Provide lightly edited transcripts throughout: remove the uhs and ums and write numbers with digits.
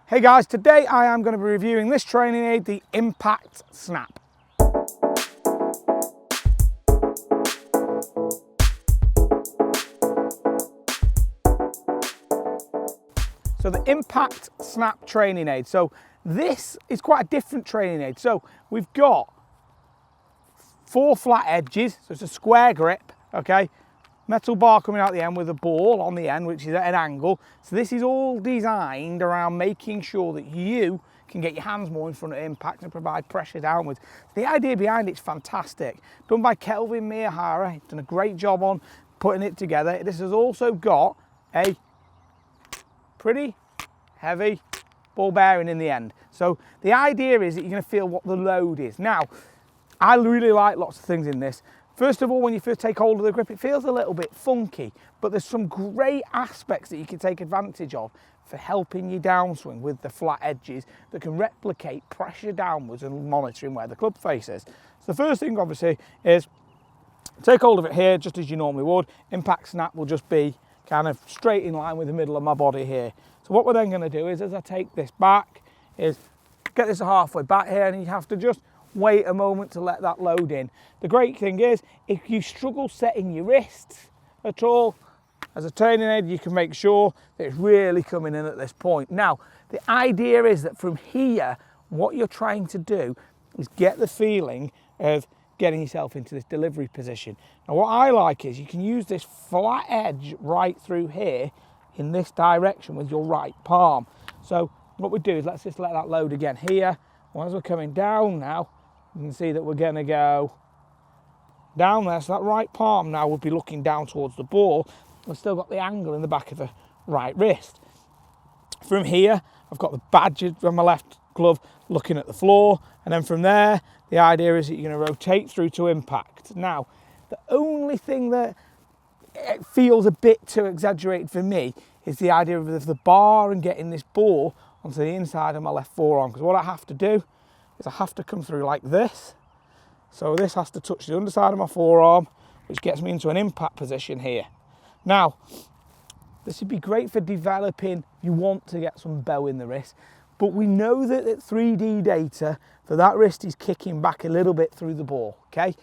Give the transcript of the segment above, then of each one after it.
Hey guys, today I am going to be reviewing this training aid, the Impact Snap. So the Impact Snap training aid. So this is quite a different training aid. So we've got 4 flat edges, so it's a square grip, okay? Metal bar coming out the end with a ball on the end, which is at an angle. So this is all designed around making sure that you can get your hands more in front of impact and provide pressure downwards. The idea behind it's fantastic. Done by Kelvin Miyahara, done a great job on putting it together. This has also got a pretty heavy ball bearing in the end. So the idea is that you're going to feel what the load is. Now, I really like lots of things in this. First of all, when you first take hold of the grip, it feels a little bit funky, but there's some great aspects that you can take advantage of for helping you downswing with the flat edges that can replicate pressure downwards and monitoring where the club face is. So the first thing, obviously, is take hold of it here just as you normally would. Impact Snap will just be kind of straight in line with the middle of my body here. So what we're then going to do is, as I take this back, is get this halfway back here, and you have to just wait a moment to let that load in. The great thing is, if you struggle setting your wrists at all, as a training aid, you can make sure that it's really coming in at this point. Now, the idea is that from here, what you're trying to do is get the feeling of getting yourself into this delivery position. Now, what I like is you can use this flat edge right through here in this direction with your right palm. So what we do is let's just let that load again here. Well, as we're coming down now, you can see that we're going to go down there. So that right palm now would be looking down towards the ball. We've still got the angle in the back of the right wrist. From here, I've got the badge on my left glove looking at the floor. And then from there, the idea is that you're going to rotate through to impact. Now, the only thing that it feels a bit too exaggerated for me is the idea of the bar and getting this ball onto the inside of my left forearm. Because what I have to do is I have to come through like this. So this has to touch the underside of my forearm, which gets me into an impact position here. Now, this would be great for developing, if you want to get some bow in the wrist, but we know that at 3D data, that wrist is kicking back a little bit through the ball, okay?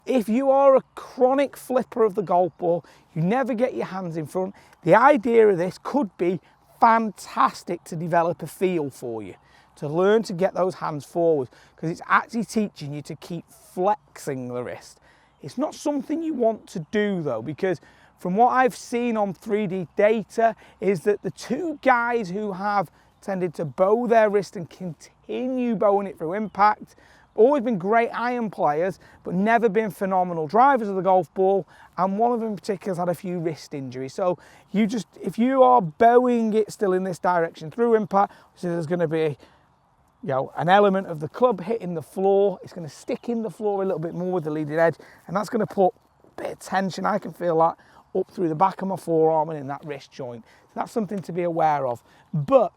If you are a chronic flipper of the golf ball, you never get your hands in front, the idea of this could be fantastic to develop a feel for you, to learn to get those hands forward, because it's actually teaching you to keep flexing the wrist. It's not something you want to do though, because from what I've seen on 3D data is that the 2 guys who have tended to bow their wrist and continue bowing it through impact, always been great iron players, but never been phenomenal drivers of the golf ball, and one of them in particular has had a few wrist injuries. So if you are bowing it still in this direction through impact, so there's going to be an element of the club hitting the floor. It's going to stick in the floor a little bit more with the leading edge, and that's going to put a bit of tension. I can feel that up through the back of my forearm and in that wrist joint. So that's something to be aware of. But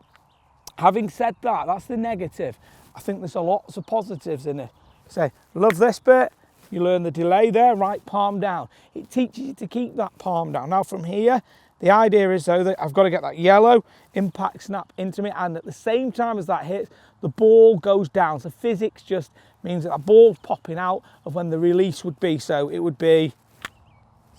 having said that, that's the negative. I think there's lots of positives in it. So, love this bit. You learn the delay there, right palm down. It teaches you to keep that palm down. Now from here, the idea is though that I've got to get that yellow impact snap into me, and at the same time as that hits, the ball goes down. So physics just means that the ball's popping out of when the release would be. So it would be,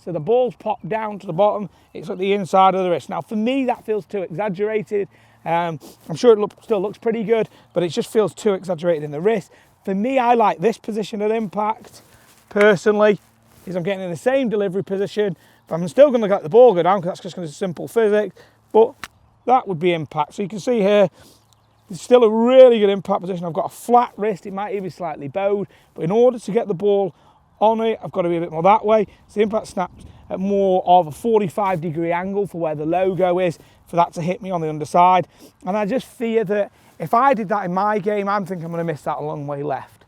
so the ball's popped down to the bottom, it's at the inside of the wrist. Now for me, that feels too exaggerated. I'm sure it still looks pretty good, but it just feels too exaggerated in the wrist. For me, I like this position at impact, personally, is I'm getting in the same delivery position, but I'm still going to let the ball go down because that's just going to be simple physics, but that would be impact. So you can see here, it's still a really good impact position. I've got a flat wrist, it might even be slightly bowed, but in order to get the ball on it, I've got to be a bit more that way. So the impact snaps at more of a 45-degree angle for where the logo is, for that to hit me on the underside. And I just fear that if I did that in my game, I'm thinking I'm going to miss that a long way left.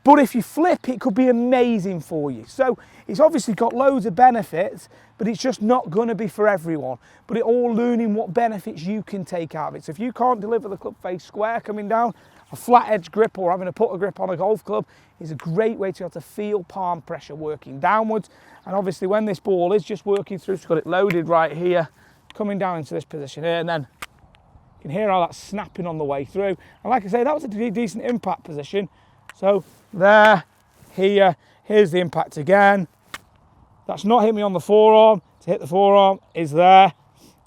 But if you flip, it could be amazing for you. So it's obviously got loads of benefits, but it's just not going to be for everyone. But it's all learning what benefits you can take out of it. So if you can't deliver the club face square coming down, a flat edge grip or having a putter grip on a golf club is a great way to be able to feel palm pressure working downwards. And obviously when this ball is just working through, it's got it loaded right here, coming down into this position here, and then You can hear how that's snapping on the way through. And like I say, that was a decent impact position. So there, here, here's the impact again. That's not hit me on the forearm. To hit the forearm is there.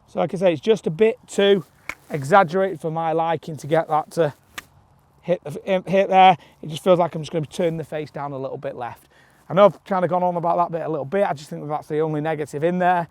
So like I say, it's just a bit too exaggerated for my liking to get that to hit there. It just feels like I'm just going to be turning the face down a little bit left. I know I've kind of gone on about that bit a little bit. I just think that's the only negative in there.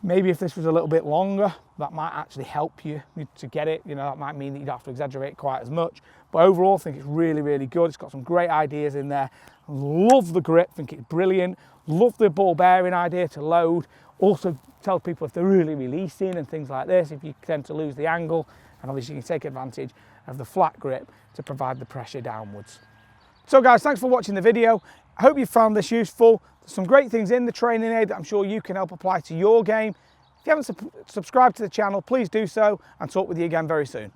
Maybe if this was a little bit longer, that might actually help you to get it. You know, that might mean that you don't have to exaggerate quite as much. But overall, I think it's really, really good. It's got some great ideas in there. Love the grip, think it's brilliant. Love the ball bearing idea to load. Also tell people if they're really releasing and things like this, if you tend to lose the angle, and obviously you can take advantage of the flat grip to provide the pressure downwards. So guys, thanks for watching the video. I hope you found this useful. There's some great things in the training aid that I'm sure you can help apply to your game. If you haven't subscribed to the channel, please do so, and talk with you again very soon.